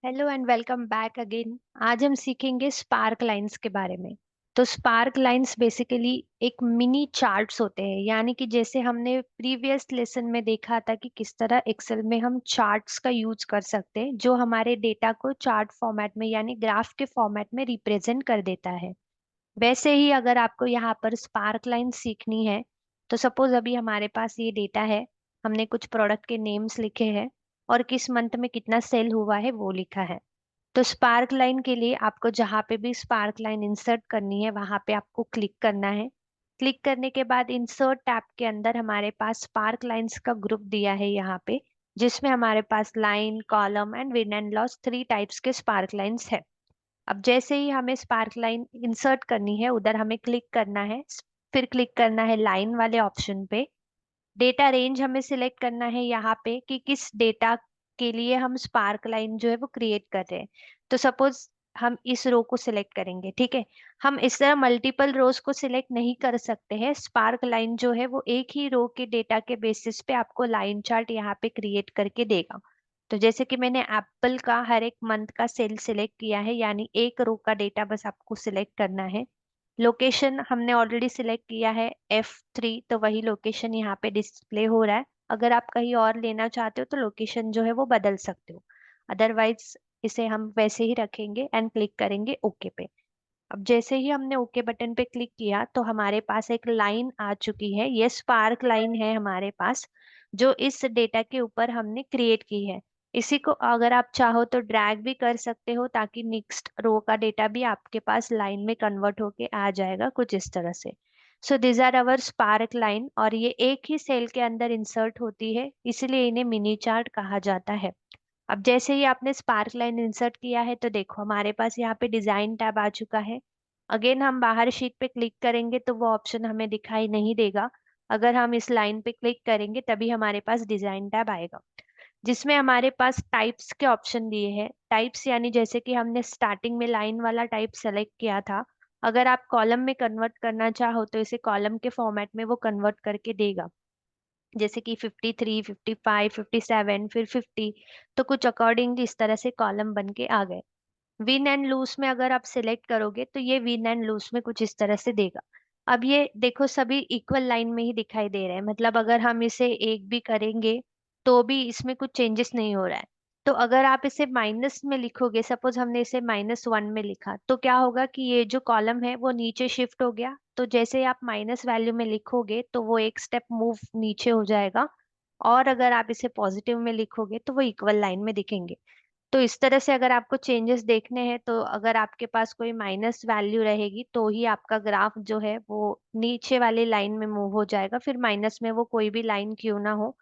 Hello and welcome back again. आज हम सीखेंगे स्पार्क लाइंस के बारे में। तो स्पार्क लाइंस बेसिकली एक मिनी चार्ट्स होते हैं, यानी कि जैसे हमने प्रीवियस लेसन में देखा था कि किस तरह एक्सेल में हम चार्ट्स का यूज कर सकते हैं जो हमारे डेटा को चार्ट फॉर्मेट में यानी ग्राफ के फॉर्मेट में रिप्रेजेंट कर देता है। वैसे ही अगर आपको यहाँ पर स्पार्क लाइन सीखनी है तो सपोज अभी हमारे पास ये डेटा है, हमने कुछ प्रोडक्ट के नेम्स लिखे हैं और किस मंथ में कितना सेल हुआ है वो लिखा है। तो स्पार्क लाइन के लिए आपको जहाँ पे भी स्पार्क लाइन इंसर्ट करनी है वहां पे आपको क्लिक करना है। क्लिक करने के बाद इंसर्ट टैब के अंदर हमारे पास स्पार्क लाइंस का ग्रुप दिया है यहाँ पे, जिसमें हमारे पास line, column and win and loss 3 types के स्पार्क लाइंस है। अब जैसे ही हमें स्पार्क लाइन इंसर्ट करनी है उधर हमें क्लिक करना है, फिर क्लिक करना है लाइन वाले ऑप्शन पे। डेटा रेंज हमें सिलेक्ट करना है यहाँ पे कि किस डेटा के लिए हम स्पार्क लाइन जो है वो क्रिएट कर रहे हैं। तो सपोज हम इस रो को सिलेक्ट करेंगे, ठीक है। हम इस तरह मल्टीपल रोज को सिलेक्ट नहीं कर सकते हैं। स्पार्क लाइन जो है वो एक ही रो के डेटा के बेसिस पे आपको लाइन चार्ट यहाँ पे क्रिएट करके देगा। तो जैसे कि मैंने एप्पल का हर एक मंथ का सेल सिलेक्ट किया है, यानी एक रो का डेटा बस आपको सिलेक्ट करना है। लोकेशन हमने ऑलरेडी सिलेक्ट किया है F3, तो वही लोकेशन यहाँ पे डिस्प्ले हो रहा है। अगर आप कहीं और लेना चाहते हो तो लोकेशन जो है वो बदल सकते हो, अदरवाइज इसे हम वैसे ही रखेंगे एंड क्लिक करेंगे ओके पे। अब जैसे ही हमने ओके बटन पे क्लिक किया तो हमारे पास एक लाइन आ चुकी है, ये स्पार्क लाइन है हमारे पास जो इस डेटा के ऊपर हमने क्रिएट की है। इसी को अगर आप चाहो तो ड्रैग भी कर सकते हो ताकि नेक्स्ट रो का डेटा भी आपके पास लाइन में कन्वर्ट होके आ जाएगा कुछ इस तरह से। So this are our spark line और ये एक ही सेल के अंदर इंसर्ट होती है, इसलिए इन्हें मिनी चार्ट कहा जाता है। अब जैसे ही आपने स्पार्क लाइन इंसर्ट किया है तो देखो हमारे पास यहाँ पे डिजाइन टैब आ चुका है। अगेन हम बाहर शीट पे क्लिक करेंगे तो वो ऑप्शन हमें दिखाई नहीं देगा। अगर हम इस लाइन पे क्लिक करेंगे तभी हमारे पास डिजाइन टैब आएगा, जिसमें हमारे पास टाइप्स के ऑप्शन दिए हैं। टाइप्स यानी जैसे कि हमने स्टार्टिंग में लाइन वाला टाइप सेलेक्ट किया था, अगर आप कॉलम में कन्वर्ट करना चाहो तो इसे कॉलम के फॉर्मेट में वो कन्वर्ट करके देगा। जैसे कि 53, 55, 57, फिर 50। तो कुछ अकॉर्डिंग इस तरह से कॉलम बन के आ गए। विन एंड लूज में अगर आप सिलेक्ट करोगे तो ये विन एंड लूज में कुछ इस तरह से देगा। अब ये देखो सभी इक्वल लाइन में ही दिखाई दे रहे हैं, मतलब अगर हम इसे एक भी करेंगे तो भी इसमें कुछ चेंजेस नहीं हो रहा है। तो अगर आप इसे माइनस में लिखोगे, सपोज हमने इसे -1 में लिखा, तो क्या होगा कि ये जो कॉलम है वो नीचे शिफ्ट हो गया। तो जैसे ही आप माइनस वैल्यू में लिखोगे तो वो एक स्टेप मूव नीचे हो जाएगा, और अगर आप इसे पॉजिटिव में लिखोगे तो वो इक्वल लाइन में दिखेंगे। तो इस तरह से अगर आपको चेंजेस देखने हैं तो अगर आपके पास कोई माइनस वैल्यू रहेगी तो ही आपका ग्राफ जो है वो नीचे वाली लाइन में मूव हो जाएगा, फिर माइनस में वो कोई भी लाइन क्यों ना हो।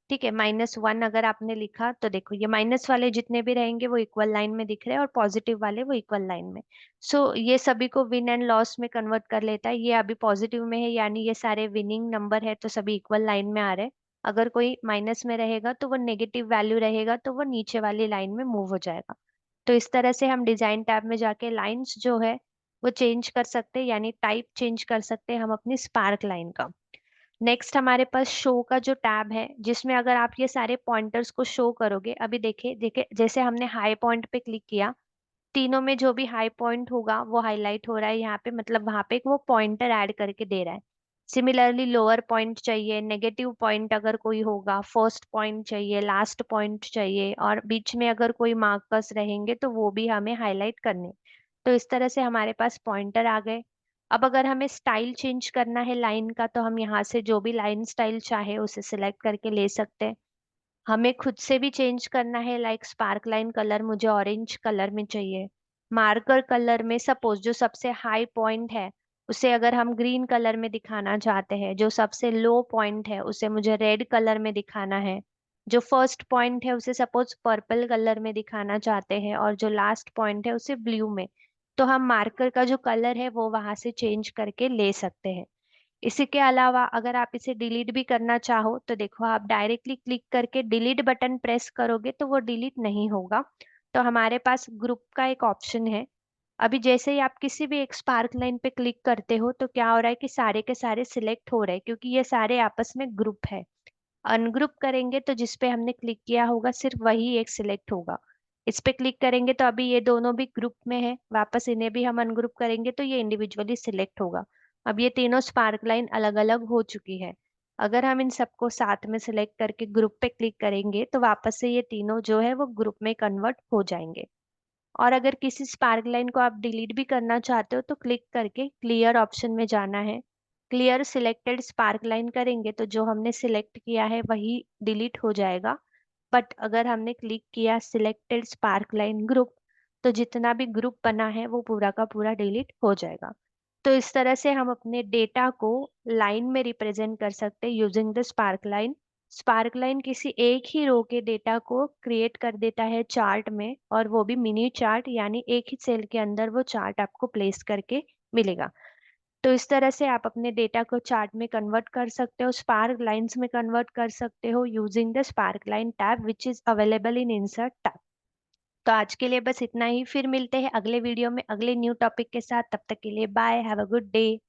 ठीक है, -1 अगर आपने लिखा तो देखो ये माइनस वाले जितने भी रहेंगे वो इक्वल लाइन में दिख रहे हैं और पॉजिटिव वाले वो इक्वल लाइन में। सो ये सभी को विन एंड लॉस में कन्वर्ट कर लेता है। ये अभी पॉजिटिव में है यानी ये सारे विनिंग नंबर है तो सभी इक्वल लाइन में आ रहे हैं। अगर कोई माइनस में रहेगा तो वो नेगेटिव वैल्यू रहेगा तो वो नीचे वाली लाइन में मूव हो जाएगा। तो इस तरह से हम डिजाइन टैब में जाके लाइंस जो है वो चेंज कर सकते हैं, यानी टाइप चेंज कर सकते हैं हम अपनी स्पार्क लाइन का। नेक्स्ट हमारे पास शो का जो टैब है, जिसमें अगर आप ये सारे पॉइंटर्स को शो करोगे, अभी देखिए देखिए जैसे हमने हाई पॉइंट पे क्लिक किया, तीनों में जो भी हाई पॉइंट होगा वो हाईलाइट हो रहा है यहाँ पे, मतलब वहां पे एक वो पॉइंटर ऐड करके दे रहा है। सिमिलरली लोअर पॉइंट चाहिए, नेगेटिव पॉइंट अगर कोई होगा, फर्स्ट पॉइंट चाहिए, लास्ट पॉइंट चाहिए, और बीच में अगर कोई मार्कर्स रहेंगे तो वो भी हमें हाईलाइट करने। तो इस तरह से हमारे पास पॉइंटर आ गए। अब अगर हमें स्टाइल चेंज करना है लाइन का तो हम यहाँ से जो भी लाइन स्टाइल चाहे उसे सिलेक्ट करके ले सकते हैं। हमें खुद से भी चेंज करना है, लाइक स्पार्क लाइन कलर मुझे ऑरेंज कलर में चाहिए। मार्कर कलर में सपोज जो सबसे हाई पॉइंट है उसे अगर हम ग्रीन कलर में दिखाना चाहते हैं, जो सबसे लो पॉइंट है उसे मुझे रेड कलर में दिखाना है, जो फर्स्ट पॉइंट है उसे सपोज पर्पल कलर में दिखाना चाहते हैं, और जो लास्ट पॉइंट है उसे ब्लू में। तो हम मार्कर का जो कलर है वो वहां से चेंज करके ले सकते हैं। इसी के अलावा अगर आप इसे डिलीट भी करना चाहो तो देखो आप डायरेक्टली क्लिक करके डिलीट बटन प्रेस करोगे तो वो डिलीट नहीं होगा। तो हमारे पास ग्रुप का एक ऑप्शन है। अभी जैसे ही आप किसी भी एक स्पार्क लाइन पे क्लिक करते हो तो क्या हो रहा है कि सारे के सारे सिलेक्ट हो रहे हैं, क्योंकि ये सारे आपस में ग्रुप है। अनग्रुप करेंगे तो जिस पे हमने क्लिक किया होगा सिर्फ वही एक सिलेक्ट होगा। इस पे क्लिक करेंगे तो अभी ये दोनों भी ग्रुप में है, वापस इन्हें भी हम अनग्रुप करेंगे तो ये इंडिविजुअली सिलेक्ट होगा। अब ये तीनों स्पार्क लाइन अलग अलग हो चुकी है। अगर हम इन सबको साथ में सिलेक्ट करके ग्रुप पे क्लिक करेंगे तो वापस से ये तीनों जो है वो ग्रुप में कन्वर्ट हो जाएंगे। और अगर किसी स्पार्क लाइन को आप डिलीट भी करना चाहते हो तो क्लिक करके क्लियर ऑप्शन में जाना है। क्लियर सिलेक्टेड स्पार्क लाइन करेंगे तो जो हमने सिलेक्ट किया है वही डिलीट हो जाएगा। बट अगर हमने क्लिक किया सिलेक्टेड स्पार्क लाइन ग्रुप तो जितना भी ग्रुप बना है वो पूरा का पूरा डिलीट हो जाएगा। तो इस तरह से हम अपने डेटा को लाइन में रिप्रेजेंट कर सकते हैं using the spark line. Spark line किसी एक ही रो के डेटा को क्रिएट कर देता है चार्ट में, और वो भी मिनी चार्ट, यानी एक ही सेल के अंदर वो चार्ट आपको प्लेस करके मिलेगा। तो इस तरह से आप अपने डेटा को चार्ट में कन्वर्ट कर सकते हो, स्पार्क लाइंस में कन्वर्ट कर सकते हो using the spark line tab which is available in insert tab. तो आज के लिए बस इतना ही, फिर मिलते हैं अगले वीडियो में अगले न्यू टॉपिक के साथ। तब तक के लिए bye, have a good day.